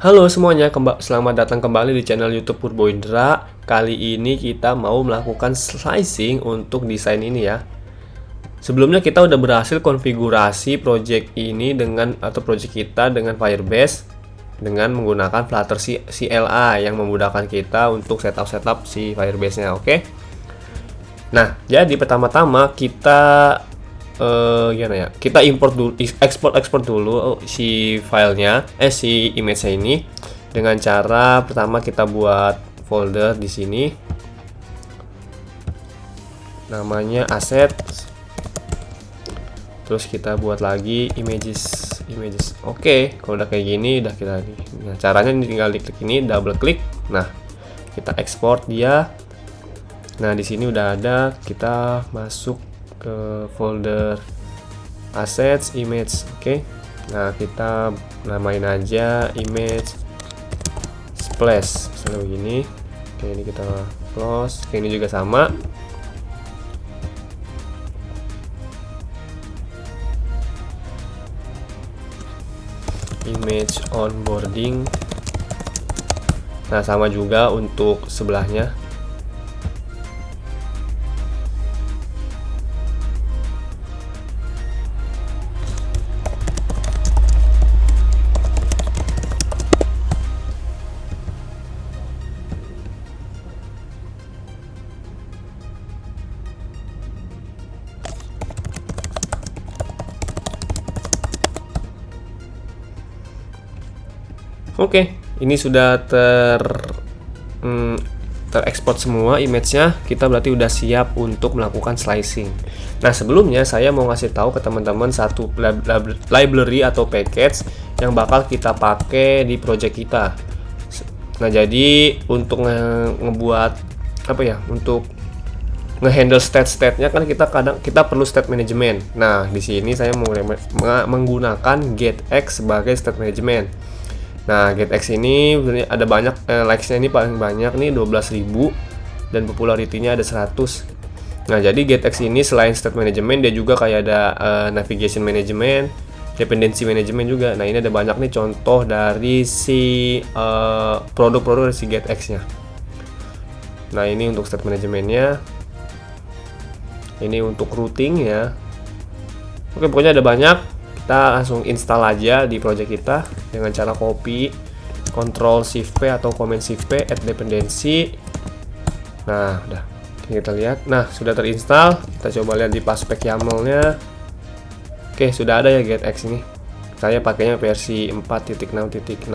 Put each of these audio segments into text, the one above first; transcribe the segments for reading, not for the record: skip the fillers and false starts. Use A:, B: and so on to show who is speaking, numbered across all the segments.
A: Halo semuanya, selamat datang kembali di channel YouTube Purbo Indra. Kali ini kita mau melakukan slicing untuk desain ini ya. Sebelumnya kita udah berhasil konfigurasi project ini project kita dengan Firebase dengan menggunakan Flutter CLI yang memudahkan kita untuk setup si Firebase-nya, oke? Nah, jadi pertama-tama kita gimana ya? Kita import dulu, ekspor dulu si filenya, si image-nya ini dengan cara pertama kita buat folder di sini, namanya asset. Terus kita buat lagi images. Oke, kalau udah kayak gini, udah kita nih. Nah, caranya tinggal diklik ini, double klik. Nah, kita ekspor dia. Nah, di sini udah ada, kita masuk ke folder assets image. Oke. Nah, kita namain aja image splash misalnya begini. Oke, ini kita close. Oke, ini juga sama. Image onboarding. Nah, sama juga untuk sebelahnya. Oke, ini sudah terekspor semua image-nya. Kita berarti udah siap untuk melakukan slicing. Nah, sebelumnya saya mau ngasih tahu ke teman-teman satu library atau package yang bakal kita pakai di project kita. Nah, jadi untuk ngebuat apa ya? Untuk ngehandle state-nya kan kita perlu state management. Nah, di sini saya mau menggunakan GetX sebagai state management. Nah, GetX ini ada banyak, likes-nya ini paling banyak nih 12.000 dan popularity-nya ada 100. Nah, jadi GetX ini selain state management dia juga kayak ada navigation management, dependency management juga. Nah, ini ada banyak nih contoh dari si produk-produk dari si GetX-nya. Nah, ini untuk state management-nya. Ini untuk routing ya. Oke, pokoknya ada banyak. Kita langsung install aja di project kita dengan cara copy, Ctrl Shift P atau Command Shift P, add dependency. Nah, udah kita lihat. Nah, sudah terinstall. Kita coba lihat di paspec YAML-nya. Oke, sudah ada ya GetX ini. Saya pakainya versi 4.6.6.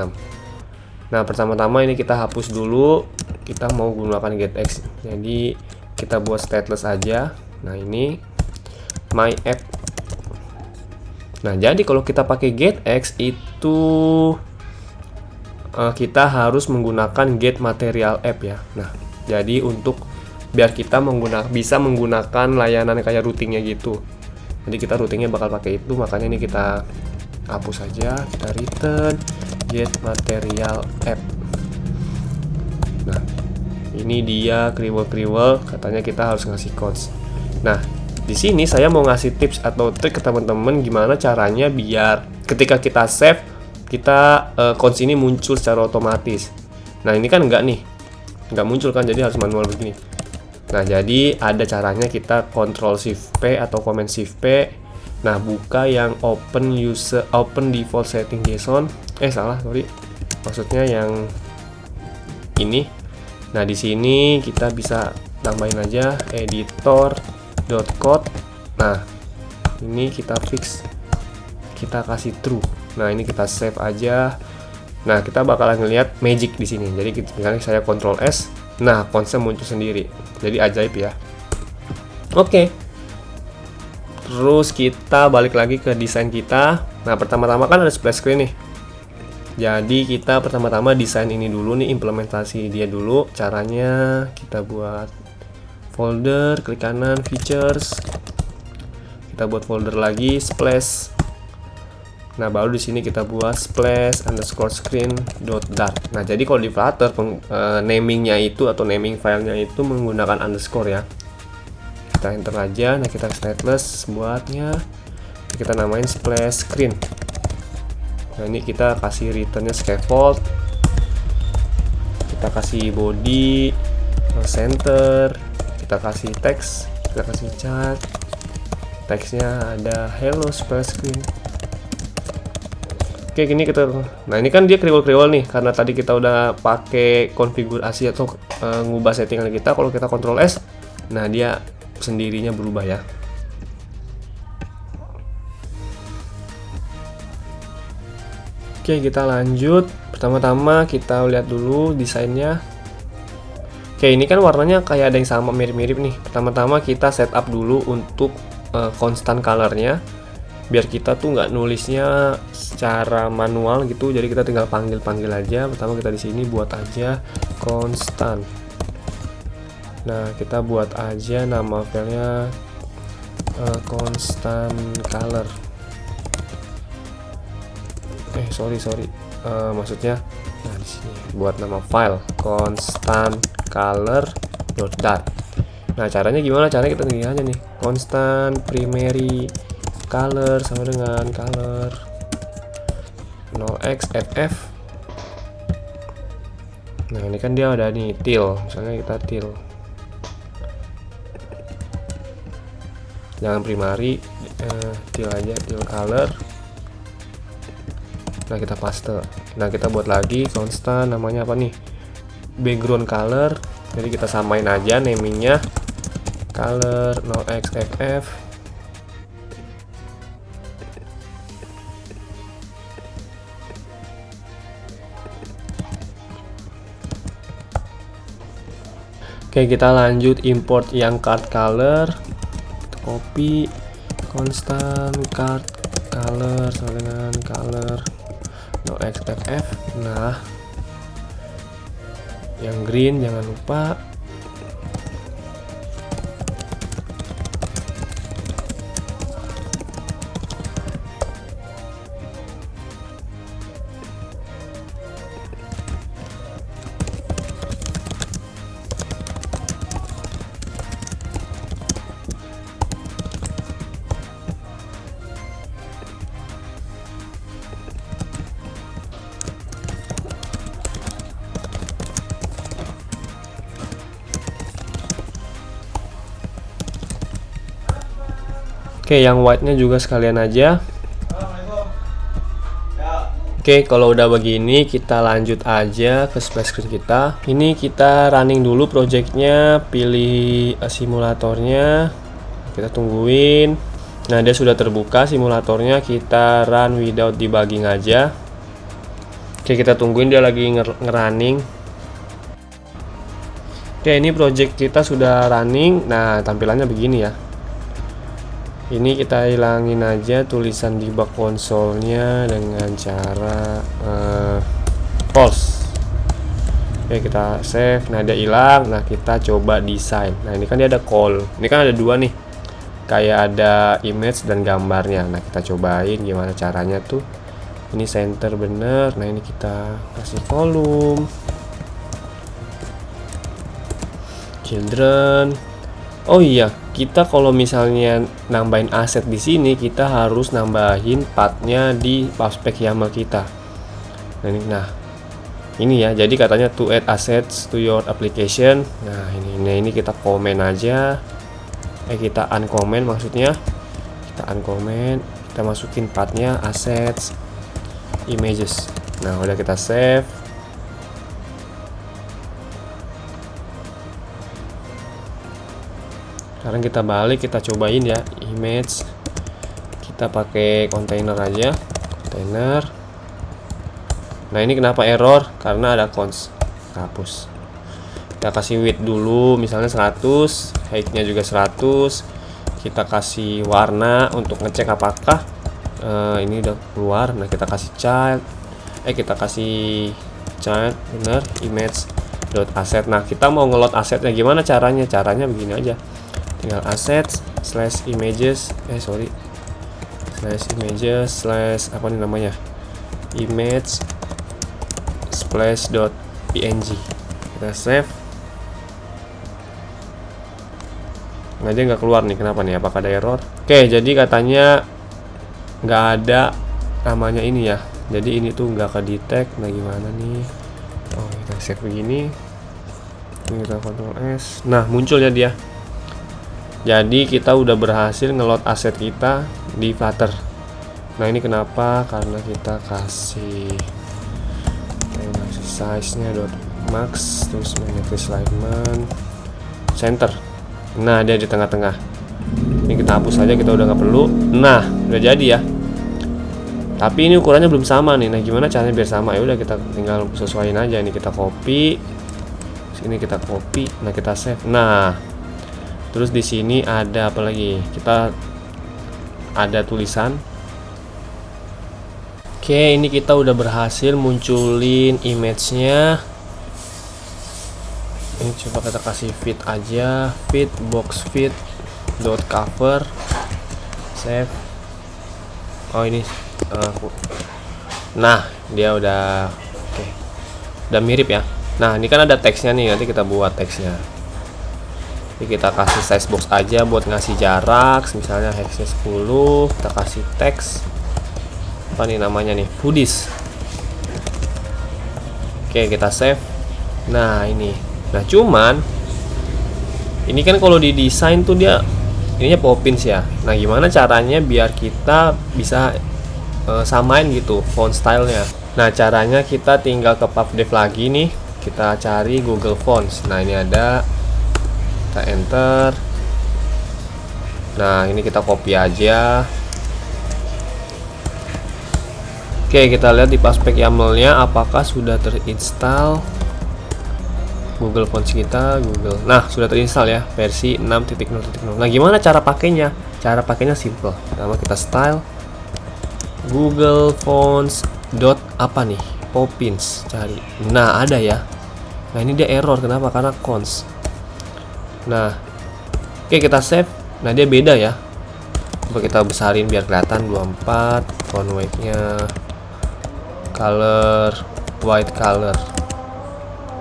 A: Nah, pertama-tama ini kita hapus dulu. Kita mau gunakan GetX. Jadi kita buat stateless aja. Nah, ini my app. Nah, jadi kalau kita pakai GetX itu kita harus menggunakan get material app ya. Nah, jadi untuk biar kita bisa menggunakan layanan kayak routingnya gitu. Jadi kita routingnya bakal pakai itu, makanya ini kita hapus saja, kita return get material app. Nah, ini dia kriwel katanya kita harus ngasih codes. Nah, di sini saya mau ngasih tips atau trik ke teman-teman gimana caranya biar ketika kita save codes ini muncul secara otomatis. Nah, ini kan enggak muncul kan, jadi harus manual begini. Nah, jadi ada caranya, kita Ctrl Shift P atau Command Shift P. Nah, buka yang open default setting JSON. Maksudnya yang ini. Nah, di sini kita bisa tambahin aja editor.code. Nah, ini kita fix, kita kasih true. Nah, ini kita save aja. Nah, kita bakalan ngelihat magic di sini. Jadi misalnya saya Ctrl S, nah konsep muncul sendiri. Jadi ajaib ya. Oke. Terus kita balik lagi ke desain kita. Nah, pertama-tama kan ada splash screen nih. Jadi kita pertama-tama desain ini dulu nih, implementasi dia dulu. Caranya kita buat folder, klik kanan, features. Kita buat folder lagi, splash. Nah, baru di sini kita buat splash_screen.dart. Nah, jadi kalau di Flutter namingnya itu atau naming filenya itu menggunakan underscore ya. Kita enter aja. Nah, kita stateless buatnya. Kita namain splash screen. Nah ini kita kasih returnnya scaffold, kita kasih body, center, kita kasih text, kita kasih chart, teksnya ada hello splash screen. Oke, gini kita. Nah ini kan dia kriwel-kriwel nih, karena tadi kita udah pakai konfigurasi atau ngubah settingan kita. Kalau kita Ctrl S, nah dia sendirinya berubah ya. Oke, kita lanjut. Pertama-tama kita lihat dulu desainnya. Oke, ini kan warnanya kayak ada yang sama, mirip-mirip nih. Pertama-tama kita setup dulu untuk constant colornya, biar kita tuh nggak nulisnya secara manual gitu. Jadi kita tinggal panggil aja. Pertama kita di sini buat aja constant. Nah kita buat aja nama filenya constant color. Sorry. Maksudnya, nah di sini buat nama file constant color dot. Nah caranya gimana? Caranya kita tinggal aja nih constant primary color sama dengan color 0xff. Nah ini kan dia udah nih til, misalnya kita til, jangan primary, til aja, til color. Nah kita paste. Nah kita buat lagi constant, namanya apa nih, background color. Jadi kita samain aja namingnya color 0xff. Oke, kita lanjut import yang card color. Kita copy constant card color sama dengan color xff. Nah yang green jangan lupa. Oke, yang white-nya juga sekalian aja. Oke, kalau udah begini kita lanjut aja ke splash screen kita. Ini kita running dulu projectnya, pilih simulatornya, kita tungguin. Nah dia sudah terbuka simulatornya, kita run without debugging aja. Oke, kita tungguin dia lagi ngerunning. Oke, ini project kita sudah running. Nah tampilannya begini ya. Ini kita hilangin aja tulisan debug konsolnya dengan cara false. Oke, kita save. Nah dia hilang. Nah kita coba desain. Nah ini kan dia ada call. Ini kan ada dua nih, kayak ada image dan gambarnya. Nah kita cobain gimana caranya tuh. Ini center bener. Nah ini kita kasih kolom children. Oh iya, kita kalau misalnya nambahin aset di sini, kita harus nambahin pathnya di prospek YAML kita. Nah ini ya. Jadi katanya to add assets to your application. Nah ini kita komen aja. Kita uncomment maksudnya. Kita uncomment. Kita masukin pathnya assets images. Nah udah kita save. Sekarang kita balik, kita cobain ya image. Kita pakai container aja, container. Nah ini kenapa error? Karena ada cons. Hapus. Kita kasih width dulu, misalnya 100, height-nya juga 100. Kita kasih warna untuk ngecek apakah ini udah keluar. Nah kita kasih child. Kita kasih child bener image.asset. Nah kita mau ngeload asetnya gimana caranya? Caranya begini aja. Tinggal assets slash images slash apa nih namanya, image splash.png. Kita save. Nah dia nggak keluar nih, kenapa nih? Apakah ada error? Oke, jadi katanya nggak ada namanya ini ya, Jadi ini tuh nggak ke detect. Nah gimana nih? Oh, kita save begini. Ini kita Ctrl S. Nah muncul ya dia. Jadi kita udah berhasil ngeload aset kita di Flutter. Nah ini kenapa? Karena kita kasih size-nya .max, terus magnetic alignment center. Nah dia di tengah-tengah. Ini kita hapus saja, kita udah nggak perlu. Nah udah jadi ya. Tapi ini ukurannya belum sama nih. Nah gimana caranya biar sama? Ya udah kita tinggal sesuaiin aja. Ini kita copy, sini kita copy. Nah kita save. Nah terus di sini ada apa lagi? Kita ada tulisan. Oke, ini kita udah berhasil munculin image-nya. Ini coba kita kasih fit aja, fit box fit dot cover, save. Oh ini, nah dia udah, oke, udah mirip ya. Nah ini kan ada teksnya nih, nanti kita buat teksnya. Jadi kita kasih size box aja buat ngasih jarak, misalnya hexnya 10, kita kasih teks. Apa nih namanya nih, foodies. Oke kita save. Nah ini, nah cuman ini kan kalau di desain tuh dia ininya Poppins ya. Nah gimana caranya biar kita bisa samain gitu font stylenya? Nah caranya kita tinggal ke PubDev lagi nih, kita cari Google Fonts. Nah ini ada, kita enter. Nah ini kita copy aja. Oke, kita lihat di prospek YAML-nya apakah sudah terinstall Google Fonts kita, Google. Nah, sudah terinstall ya, versi 6.0.0. Nah, gimana cara pakainya? Cara pakainya simple. Pertama kita style Google Fonts dot apa nih? Poppins, cari. Nah, ada ya. Nah, ini dia error. Kenapa? Karena cons. Nah, oke kita save. Nah, dia beda ya. Coba kita besarin biar kelihatan 24 font weight-nya. Color white color.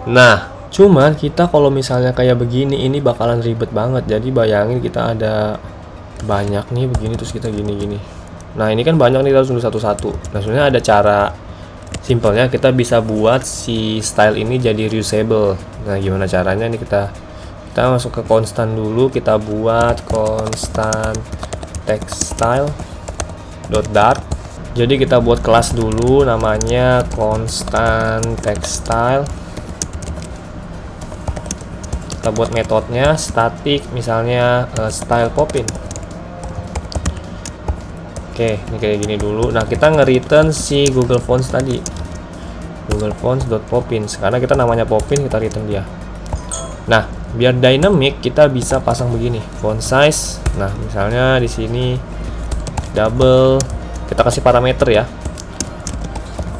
A: Nah cuman kita kalau misalnya kayak begini ini bakalan ribet banget. Jadi bayangin kita ada banyak nih begini, terus kita gini-gini. Nah ini kan banyak nih, harus nulis satu-satu. Nah sebenarnya ada cara simpelnya, kita bisa buat si style ini jadi reusable. Nah gimana caranya? Ini kita masuk ke constant dulu, kita buat constant text style .dart. Jadi kita buat kelas dulu namanya constant text style. Kita buat metodenya static, misalnya style poppin. Oke, ini kayak gini dulu. Nah kita nge-return si Google Fonts tadi, Google Fonts.poppins, karena kita namanya poppin, kita return dia. Nah biar dynamic kita bisa pasang begini, font size. Nah misalnya di sini double, kita kasih parameter ya,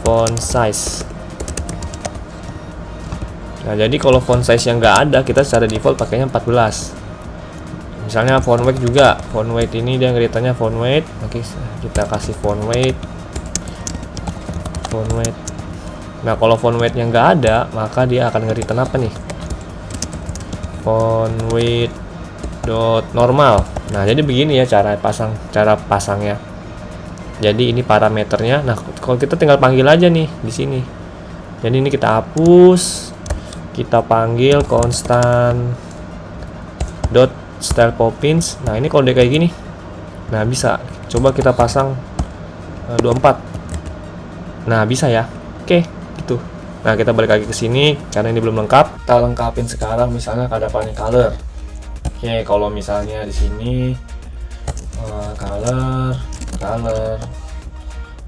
A: font size. Nah jadi kalau font size yang nggak ada, kita secara default pakainya 14. Misalnya font weight juga, font weight ini dia ngeritanya font weight. Oke, kita kasih font weight. Nah kalau font weight yang nggak ada, maka dia akan ngeritan apa nih, font weight dot normal. Nah jadi begini ya cara pasangnya. Jadi ini parameternya. Nah, kalau kita tinggal panggil aja nih di sini. Jadi ini kita hapus, kita panggil constant dot style poppins. Nah, ini kalau dia kayak gini. Nah, bisa. Coba kita pasang 24. Nah, bisa ya. Oke, gitu. Nah, kita balik lagi ke sini karena ini belum lengkap. Kita lengkapin sekarang misalnya kadapannya color. Oke, kalau misalnya di sini color.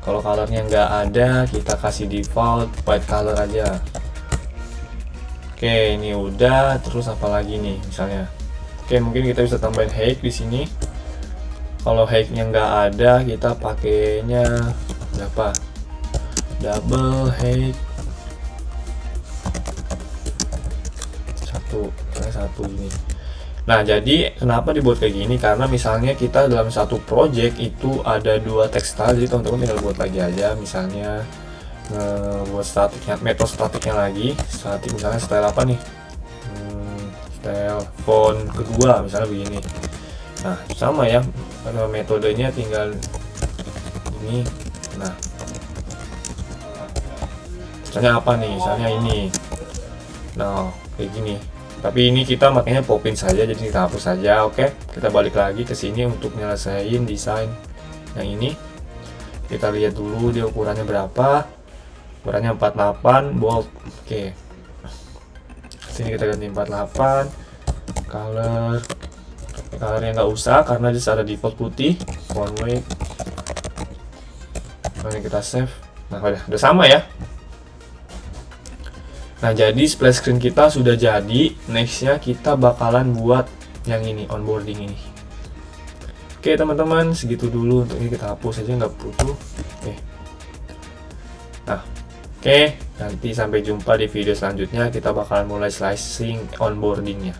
A: Kalau colornya nggak ada, kita kasih default white color aja. Oke, ini udah. Terus apa lagi nih misalnya? Oke, mungkin kita bisa tambahin height di sini. Kalau height-nya nggak ada, kita pakainya berapa? Double height satu ini. Nah, jadi kenapa dibuat kayak gini? Karena misalnya kita dalam satu project itu ada 2 text style, jadi teman-teman tinggal buat lagi aja. Misalnya buat statiknya, metode statiknya lagi. Statik misalnya style apa nih? Style font kedua misalnya begini. Nah, sama ya. Metodenya tinggal ini. Nah, Misalnya apa nih? Misalnya ini. Nah, kayak gini. Tapi ini kita makanya popin saja, jadi kita hapus saja. Oke, kita balik lagi ke sini untuk nyelesain desain yang ini. Kita lihat dulu dia ukurannya berapa. Ukurannya 48 bold. Oke. Sini kita ganti 48. Colornya nggak usah karena dia ada default putih. Font weight. Mari kita save. Nah, udah sama ya. Nah, jadi splash screen kita sudah jadi. Nextnya kita bakalan buat yang ini, onboarding ini. Oke teman-teman, segitu dulu untuk ini, kita hapus aja, nggak butuh. Oke. Nah, oke, nanti sampai jumpa di video selanjutnya. Kita bakalan mulai slicing onboardingnya.